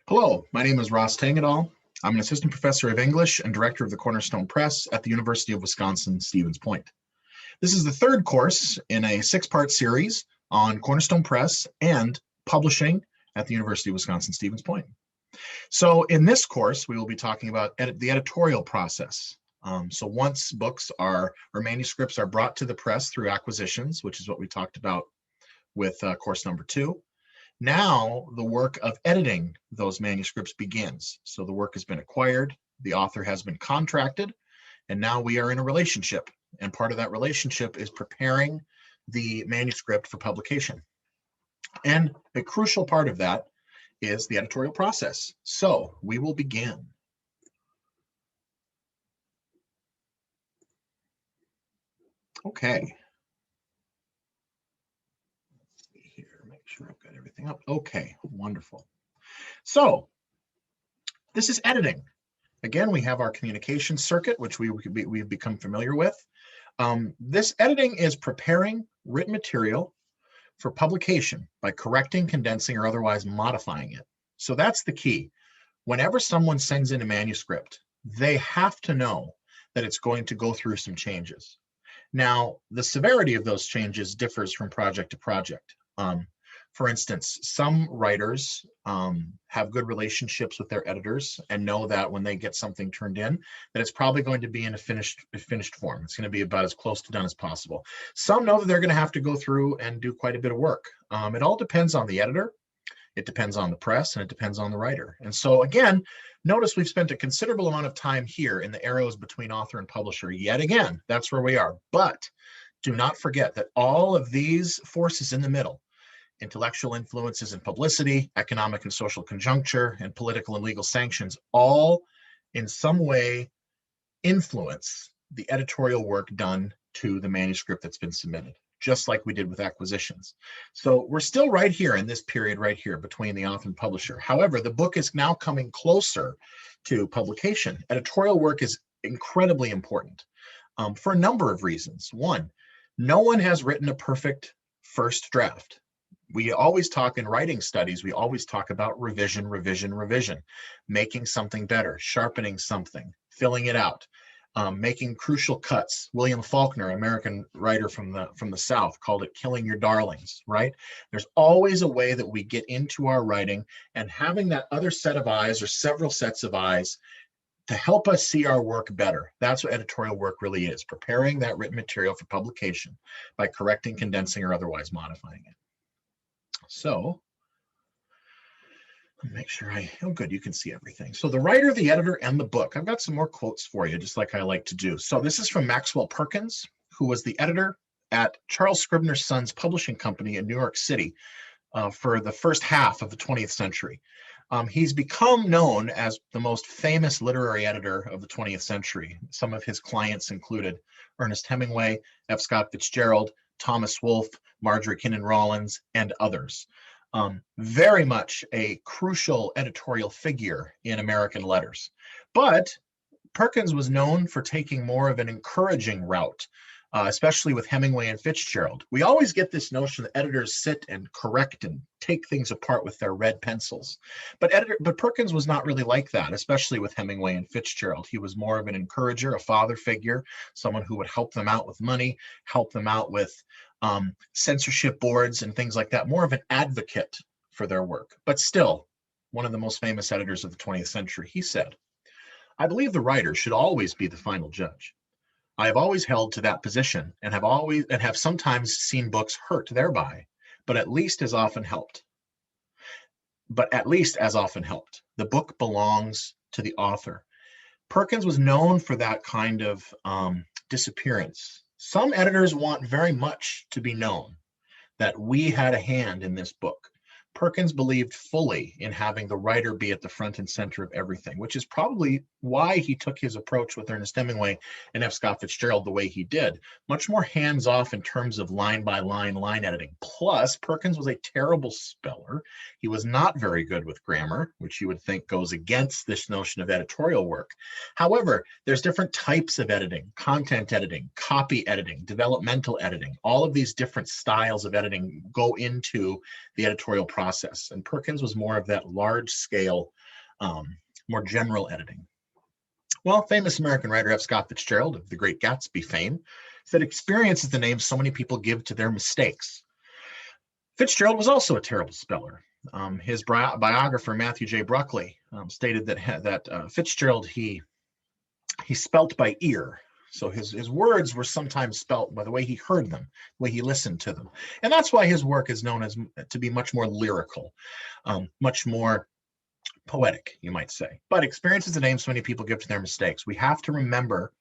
Hello, my name is Ross Tangedal. I'm an assistant professor of English and director of the Cornerstone Press at the University of Wisconsin-Stevens Point. This is the third course in a six-part series on Cornerstone Press and publishing at the University of Wisconsin-Stevens Point. So in this course, we will be talking about the editorial process. So once books or manuscripts are brought to the press through acquisitions, which is what we talked about with course number 2, now the work of editing those manuscripts begins. So the work has been acquired, the author has been contracted, and now we are in a relationship. And part of that relationship is preparing the manuscript for publication. And a crucial part of that is the editorial process. So we will begin. Okay. Make sure I've got everything up. Okay, wonderful. So this is editing. Again, we have our communication circuit, which we've become familiar with. This editing is preparing written material for publication by correcting, condensing, or otherwise modifying it. So that's the key. Whenever someone sends in a manuscript, they have to know that it's going to go through some changes. Now, the severity of those changes differs from project to project. For instance, some writers have good relationships with their editors and know that when they get something turned in, that it's probably going to be in a finished form. It's going to be about as close to done as possible. Some know that they're going to have to go through and do quite a bit of work. It all depends on the editor, it depends on the press, and it depends on the writer. And so again, notice we've spent a considerable amount of time here in the arrows between author and publisher. Yet again, that's where we are. But do not forget that all of these forces in the middle, intellectual influences and publicity, economic and social conjuncture, and political and legal sanctions, all in some way influence the editorial work done to the manuscript that's been submitted, just like we did with acquisitions. So we're still right here in this period right here between the author and publisher. However, the book is now coming closer to publication. Editorial work is incredibly important for a number of reasons. One, no one has written a perfect first draft. We always talk in writing studies, we always talk about revision, revision, revision, making something better, sharpening something, filling it out, making crucial cuts. William Faulkner, American writer from the South, called it killing your darlings, right? There's always a way that we get into our writing, and having that other set of eyes or several sets of eyes to help us see our work better. That's what editorial work really is, preparing that written material for publication by correcting, condensing, or otherwise modifying it. So make sure oh good, you can see everything. So the writer, the editor, and the book. I've got some more quotes for you, just like I like to do. So this is from Maxwell Perkins, who was the editor at Charles Scribner's Sons Publishing Company in New York City for the first half of the 20th century. He's become known as the most famous literary editor of the 20th century. Some of his clients included Ernest Hemingway, F. Scott Fitzgerald, Thomas Wolfe, Marjorie Kinnan Rawlins, and others. Very much a crucial editorial figure in American letters. But Perkins was known for taking more of an encouraging route, especially with Hemingway and Fitzgerald. We always get this notion that editors sit and correct and take things apart with their red pencils. But Perkins was not really like that, especially with Hemingway and Fitzgerald. He was more of an encourager, a father figure, someone who would help them out with money, help them out with censorship boards and things like that, more of an advocate for their work. But still, one of the most famous editors of the 20th century. He said, "I believe the writer should always be the final judge. I have always held to that position and have sometimes seen books hurt thereby, but at least as often helped. The book belongs to the author." Perkins was known for that kind of disappearance. Some editors want very much to be known that we had a hand in this book. Perkins believed fully in having the writer be at the front and center of everything, which is probably why he took his approach with Ernest Hemingway and F. Scott Fitzgerald the way he did. Much more hands-off in terms of line-by-line line editing. Plus, Perkins was a terrible speller. He was not very good with grammar, which you would think goes against this notion of editorial work. However, there's different types of editing: content editing, copy editing, developmental editing. All of these different styles of editing go into the editorial process. process, and Perkins was more of that large scale, more general editing. Well, famous American writer F. Scott Fitzgerald of The Great Gatsby fame said experience is the name so many people give to their mistakes. Fitzgerald was also a terrible speller. His biographer, Matthew J. Bruckley, stated that Fitzgerald, he spelt by ear. So his words were sometimes spelt by the way he heard them, the way he listened to them. And that's why his work is known as to be much more lyrical, much more poetic, you might say. But experience is the name so many people give to their mistakes. We have to remember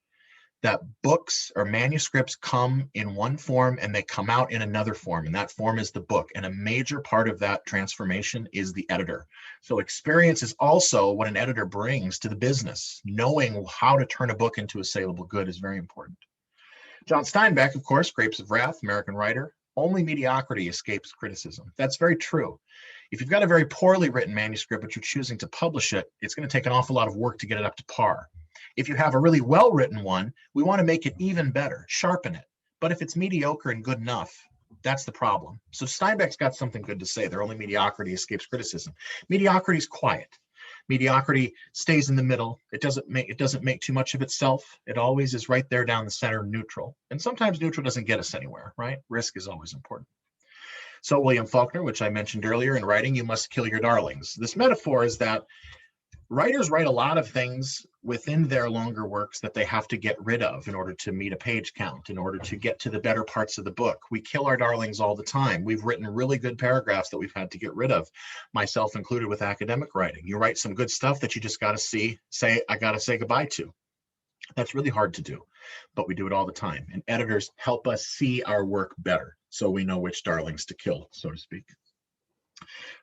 that books or manuscripts come in one form and they come out in another form, and that form is the book. And a major part of that transformation is the editor. So experience is also what an editor brings to the business. Knowing how to turn a book into a saleable good is very important. John Steinbeck, of course, Grapes of Wrath, American writer, only mediocrity escapes criticism. That's very true. If you've got a very poorly written manuscript, but you're choosing to publish it, it's going to take an awful lot of work to get it up to par. If you have a really well-written one, we want to make it even better, sharpen it. But if it's mediocre and good enough, that's the problem. So Steinbeck's got something good to say. Their only mediocrity escapes criticism. Mediocrity is quiet. Mediocrity stays in the middle. It doesn't make too much of itself. It always is right there down the center, neutral. And sometimes neutral doesn't get us anywhere, right? Risk is always important. So William Faulkner, which I mentioned earlier, in writing, you must kill your darlings. This metaphor is that writers write a lot of things within their longer works that they have to get rid of in order to meet a page count, in order to get to the better parts of the book. We kill our darlings all the time. We've written really good paragraphs that we've had to get rid of, myself included with academic writing. You write some good stuff that you just got to I got to say goodbye to. That's really hard to do, but we do it all the time. And editors help us see our work better, so we know which darlings to kill, so to speak.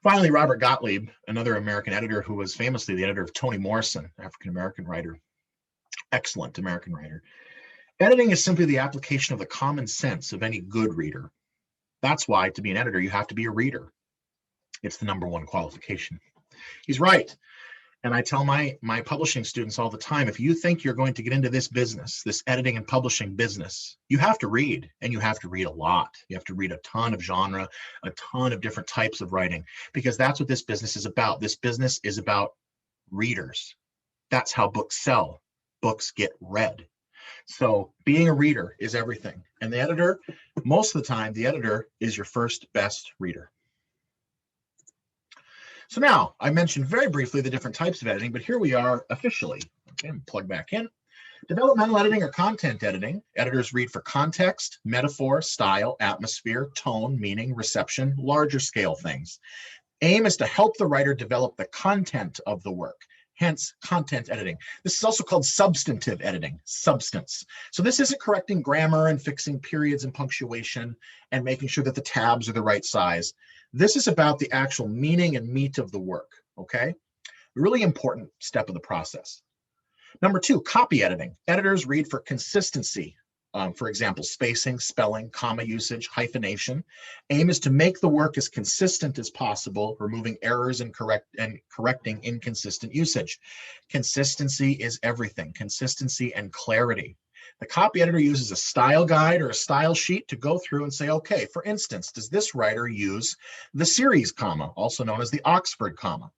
Finally, Robert Gottlieb, another American editor who was famously the editor of Toni Morrison, African-American writer, excellent American writer. Editing is simply the application of the common sense of any good reader. That's why, to be an editor, you have to be a reader. It's the number one qualification. He's right. And I tell my publishing students all the time, if you think you're going to get into this business, this editing and publishing business, you have to read, and you have to read a lot. You have to read a ton of genre, a ton of different types of writing, because that's what this business is about. This business is about readers. That's how books sell. Books get read. So being a reader is everything. And the editor, most of the time, the editor is your first best reader. So now, I mentioned very briefly the different types of editing, but here we are officially. Okay, plug back in. Developmental editing or content editing. Editors read for context, metaphor, style, atmosphere, tone, meaning, reception, larger scale things. Aim is to help the writer develop the content of the work, hence content editing. This is also called substantive editing, substance. So this isn't correcting grammar and fixing periods and punctuation and making sure that the tabs are the right size. This is about the actual meaning and meat of the work, okay? Really important step of the process. Number two, copy editing. Editors read for consistency. For example, spacing, spelling, comma usage, hyphenation. Aim is to make the work as consistent as possible, removing errors and correcting inconsistent usage. Consistency is everything. Consistency and clarity. The copy editor uses a style guide or a style sheet to go through and say, okay, for instance, does this writer use the series comma, also known as the Oxford comma?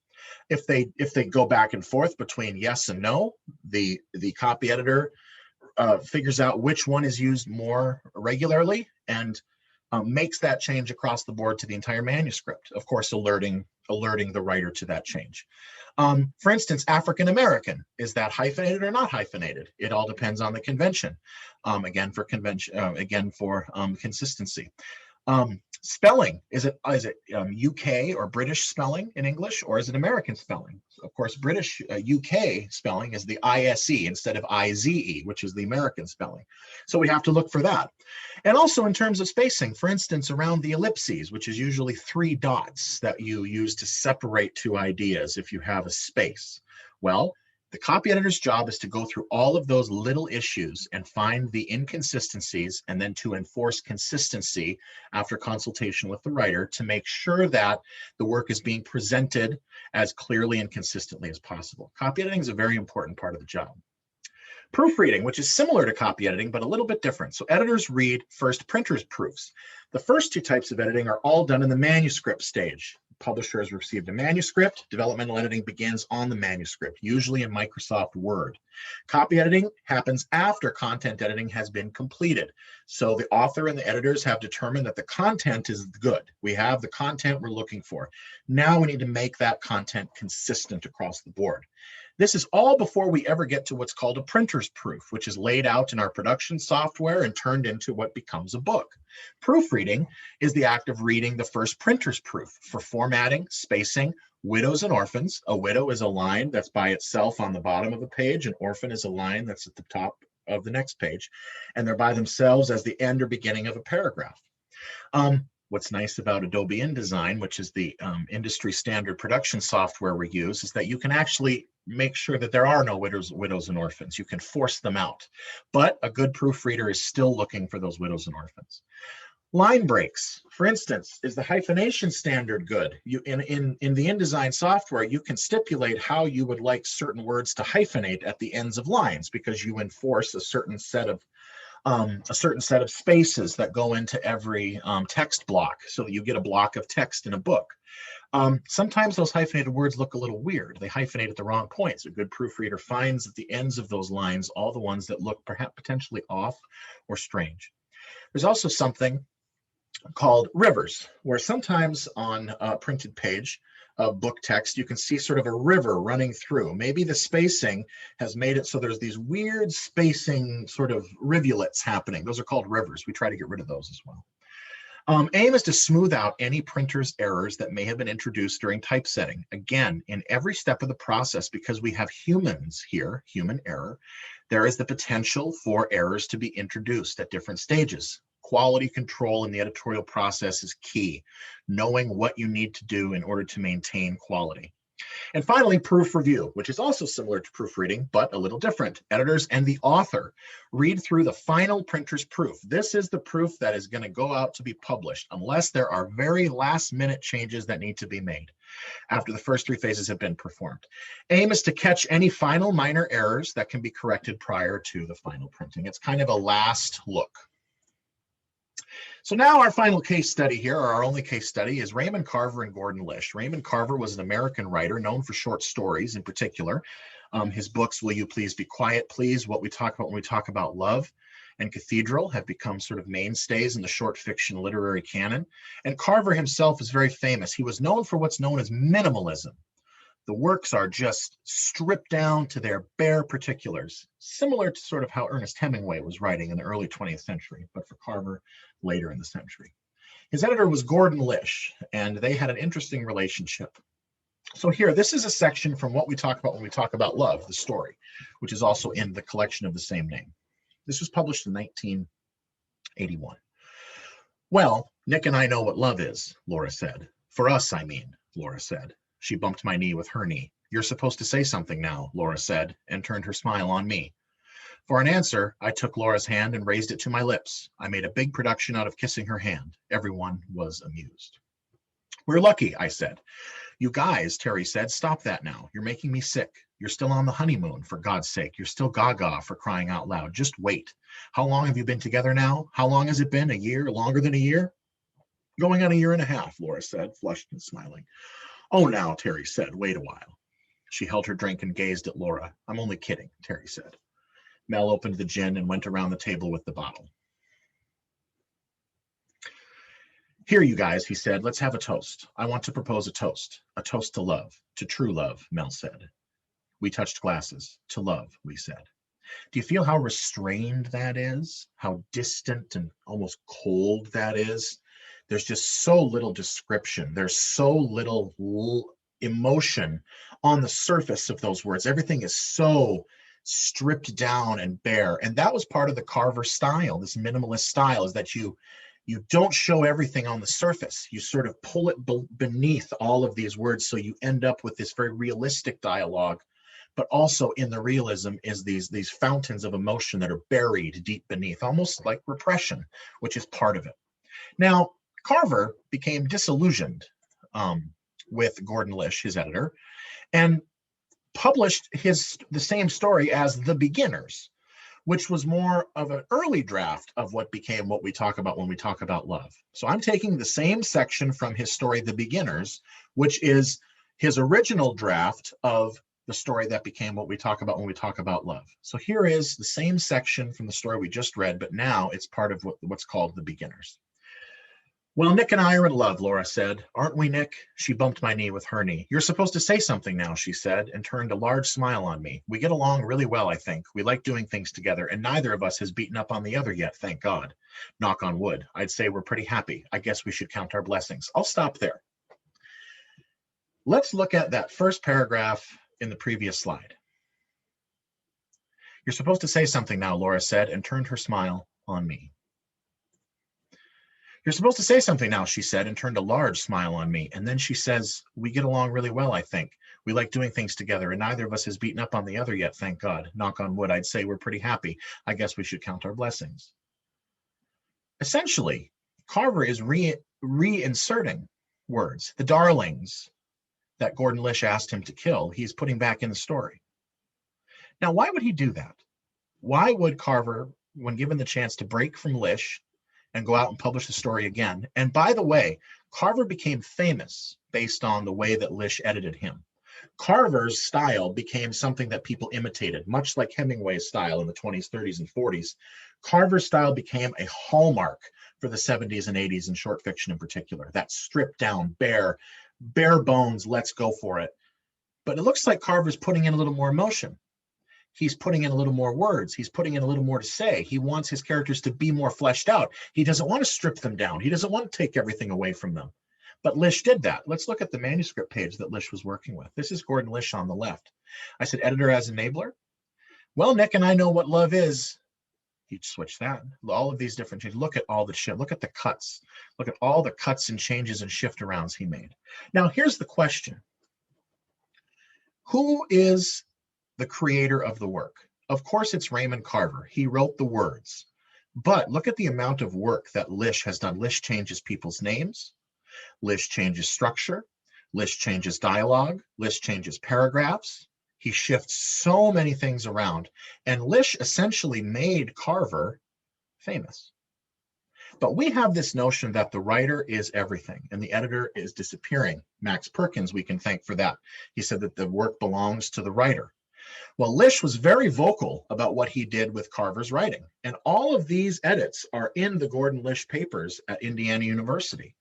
If they go back and forth between yes and no, the copy editor figures out which one is used more regularly and makes that change across the board to the entire manuscript, of course, alerting the writer to that change. For instance, African American, is that hyphenated or not hyphenated? It all depends on the convention. Again, for consistency. Spelling, is it UK or British spelling in English, or is it American spelling? Of course, British UK spelling is the ISE instead of IZE, which is the American spelling. So we have to look for that. And also in terms of spacing, for instance, around the ellipses, which is usually 3 dots that you use to separate 2 ideas if you have a space. Well, the copy editor's job is to go through all of those little issues and find the inconsistencies, and then to enforce consistency after consultation with the writer to make sure that the work is being presented as clearly and consistently as possible. Copy editing is a very important part of the job. Proofreading, which is similar to copy editing, but a little bit different. So editors read first printer's proofs. The first 2 types of editing are all done in the manuscript stage. publisher has received a manuscript. Developmental editing begins on the manuscript, usually in Microsoft Word. Copy editing happens after content editing has been completed. So the author and the editors have determined that the content is good. We have the content we're looking for. Now we need to make that content consistent across the board. This is all before we ever get to what's called a printer's proof, which is laid out in our production software and turned into what becomes a book. Proofreading is the act of reading the first printer's proof for formatting, spacing, widows and orphans. A widow is a line that's by itself on the bottom of a page. An orphan is a line that's at the top of the next page. And they're by themselves as the end or beginning of a paragraph. What's nice about Adobe InDesign, which is the industry standard production software we use, is that you can actually make sure that there are no widows and orphans. You can force them out. But a good proofreader is still looking for those widows and orphans. Line breaks, for instance, is the hyphenation standard good? In the InDesign software, you can stipulate how you would like certain words to hyphenate at the ends of lines because you enforce a certain set of spaces that go into every text block so that you get a block of text in a book. Sometimes those hyphenated words look a little weird. They hyphenate at the wrong points. A good proofreader finds at the ends of those lines all the ones that look perhaps potentially off or strange. There's also something called rivers, where sometimes on a printed page of book text, you can see sort of a river running through. Maybe the spacing has made it so there's these weird spacing sort of rivulets happening. Those are called rivers. We try to get rid of those as well. Aim is to smooth out any printer's errors that may have been introduced during typesetting. Again, in every step of the process, because we have humans here, human error, there is the potential for errors to be introduced at different stages. Quality control in the editorial process is key, knowing what you need to do in order to maintain quality. And finally, proof review, which is also similar to proofreading, but a little different. Editors and the author read through the final printer's proof. This is the proof that is going to go out to be published, unless there are very last-minute changes that need to be made after the first 3 phases have been performed. Aim is to catch any final minor errors that can be corrected prior to the final printing. It's kind of a last look. So now our final case study here, or our only case study, is Raymond Carver and Gordon Lish. Raymond Carver was an American writer known for short stories in particular. His books, Will You Please Be Quiet, Please, What We Talk About When We Talk About Love, and Cathedral have become sort of mainstays in the short fiction literary canon. And Carver himself is very famous. He was known for what's known as minimalism. The works are just stripped down to their bare particulars, similar to sort of how Ernest Hemingway was writing in the early 20th century, but for Carver later in the century. His editor was Gordon Lish, and they had an interesting relationship. So here, this is a section from What We Talk About When We Talk About Love, the story, which is also in the collection of the same name. This was published in 1981. Well, Nick and I know what love is, Laura said. For us, I mean, Laura said. She bumped my knee with her knee. You're supposed to say something now, Laura said, and turned her smile on me. For an answer, I took Laura's hand and raised it to my lips. I made a big production out of kissing her hand. Everyone was amused. We're lucky, I said. You guys, Terry said, stop that now. You're making me sick. You're still on the honeymoon, for God's sake. You're still gaga, for crying out loud. Just wait. How long have you been together now? How long has it been? A year? Longer than a year? Going on 1.5 years, Laura said, flushed and smiling. Oh, now, Terry said, wait a while. She held her drink and gazed at Laura. I'm only kidding, Terry said. Mel opened the gin and went around the table with the bottle. Here, you guys, he said, let's have a toast. I want to propose a toast to love, to true love, Mel said. We touched glasses. To love, we said. Do you feel how restrained that is? How distant and almost cold that is? There's just so little description. There's so little emotion on the surface of those words. Everything is so stripped down and bare. And that was part of the Carver style, this minimalist style, is that you don't show everything on the surface. You sort of pull it beneath all of these words, so you end up with this very realistic dialogue. But also in the realism is these fountains of emotion that are buried deep beneath, almost like repression, which is part of it. Now, Carver became disillusioned with Gordon Lish, his editor, and published the same story as The Beginners, which was more of an early draft of what became what we talk about when we talk about love. So I'm taking the same section from his story, The Beginners, which is his original draft of the story that became what we talk about when we talk about love. So here is the same section from the story we just read, but now it's part of what's called The Beginners. Well, Nick and I are in love, Laura said. Aren't we, Nick? She bumped my knee with her knee. You're supposed to say something now, she said, and turned a large smile on me. We get along really well, I think. We like doing things together, and neither of us has beaten up on the other yet, thank God. Knock on wood. I'd say we're pretty happy. I guess we should count our blessings. I'll stop there. Let's look at that first paragraph in the previous slide. You're supposed to say something now, Laura said, and turned her smile on me. You're supposed to say something now, she said, and turned a large smile on me. And then she says, we get along really well, I think. We like doing things together, and neither of us has beaten up on the other yet, thank God. Knock on wood, I'd say we're pretty happy. I guess we should count our blessings. Essentially, Carver is reinserting words. The darlings that Gordon Lish asked him to kill, he's putting back in the story. Now, why would he do that? Why would Carver, when given the chance to break from Lish and go out and publish the story again? And by the way, Carver became famous based on the way that Lish edited him. Carver's style became something that people imitated, much like Hemingway's style in the 20s, 30s, and 40s. Carver's style became a hallmark for the 70s and 80s in short fiction in particular. That stripped down, bare bones, let's go for it. But it looks like Carver's putting in a little more emotion. He's putting in a little more words. He's putting in a little more to say. He wants his characters to be more fleshed out. He doesn't want to strip them down. He doesn't want to take everything away from them. But Lish did that. Let's look at the manuscript page that Lish was working with. This is Gordon Lish on the left. I said, editor as enabler. Well, Nick and I know what love is. He'd switch that. All of these different changes. Look at all the shit. Look at the cuts. Look at all the cuts and changes and shift arounds he made. Now, here's the question. Who is the creator of the work? Of course, it's Raymond Carver. He wrote the words. But look at the amount of work that Lish has done. Lish changes people's names. Lish changes structure. Lish changes dialogue. Lish changes paragraphs. He shifts so many things around. And Lish essentially made Carver famous. But we have this notion that the writer is everything and the editor is disappearing. Max Perkins, we can thank for that. He said that the work belongs to the writer. Well, Lish was very vocal about what he did with Carver's writing. And all of these edits are in the Gordon Lish papers at Indiana University.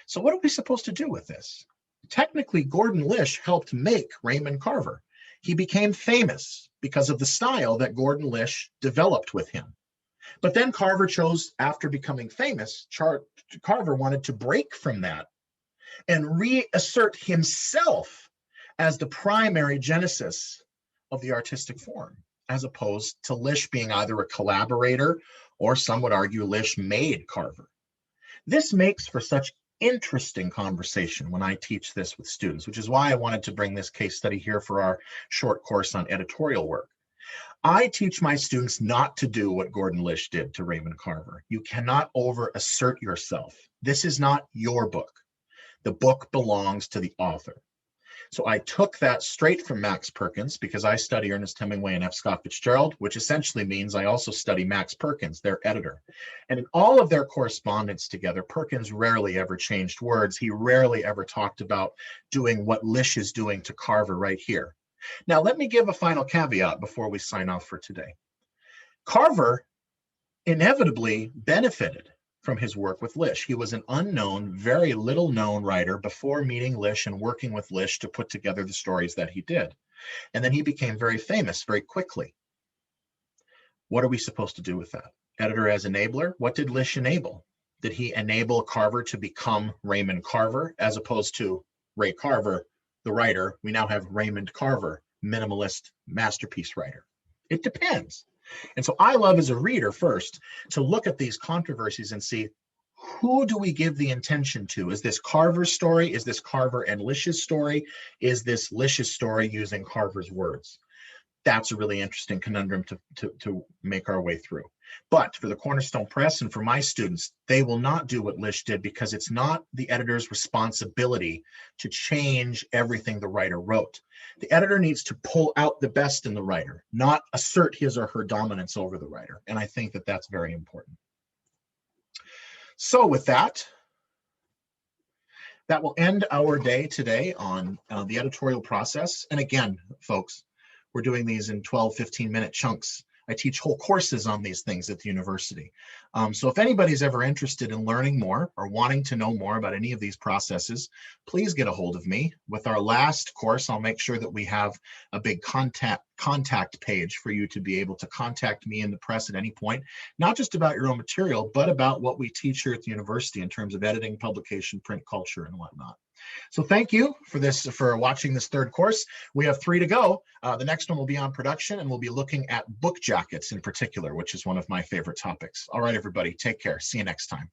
So what are we supposed to do with this? Technically, Gordon Lish helped make Raymond Carver. He became famous because of the style that Gordon Lish developed with him. But then Carver chose, after becoming famous, Carver wanted to break from that and reassert himself as the primary genesis of the artistic form, as opposed to Lish being either a collaborator or some would argue Lish made Carver. This makes for such interesting conversation when I teach this with students, which is why I wanted to bring this case study here for our short course on editorial work. I teach my students not to do what Gordon Lish did to Raymond Carver. You cannot over-assert yourself. This is not your book. The book belongs to the author. So I took that straight from Max Perkins because I study Ernest Hemingway and F. Scott Fitzgerald, which essentially means I also study Max Perkins, their editor. And in all of their correspondence together, Perkins rarely ever changed words. He rarely ever talked about doing what Lish is doing to Carver right here. Now, let me give a final caveat before we sign off for today. Carver inevitably benefited from his work with Lish. He was an unknown, very little known writer before meeting Lish and working with Lish to put together the stories that he did. And then he became very famous very quickly. What are we supposed to do with that? Editor as enabler, what did Lish enable? Did he enable Carver to become Raymond Carver as opposed to Ray Carver, the writer? We now have Raymond Carver, minimalist masterpiece writer. It depends. And so I love as a reader first to look at these controversies and see, who do we give the intention to? Is this Carver's story? Is this Carver and Lish's story? Is this Lish's story using Carver's words? That's a really interesting conundrum to make our way through. But for the Cornerstone Press and for my students, they will not do what Lish did, because it's not the editor's responsibility to change everything the writer wrote. The editor needs to pull out the best in the writer, not assert his or her dominance over the writer. And I think that that's very important. So with that, that will end our day today on the editorial process. And again, folks, we're doing these in 12, 15-minute chunks. I teach whole courses on these things at the university. So if anybody's ever interested in learning more or wanting to know more about any of these processes, please get a hold of me. With our last course, I'll make sure that we have a big contact page for you to be able to contact me in the press at any point, not just about your own material, but about what we teach here at the university in terms of editing, publication, print culture, and whatnot. So thank you for watching this third course. We have 3 to go. The next one will be on production, and we'll be looking at book jackets in particular, which is one of my favorite topics. All right, everybody, take care. See you next time.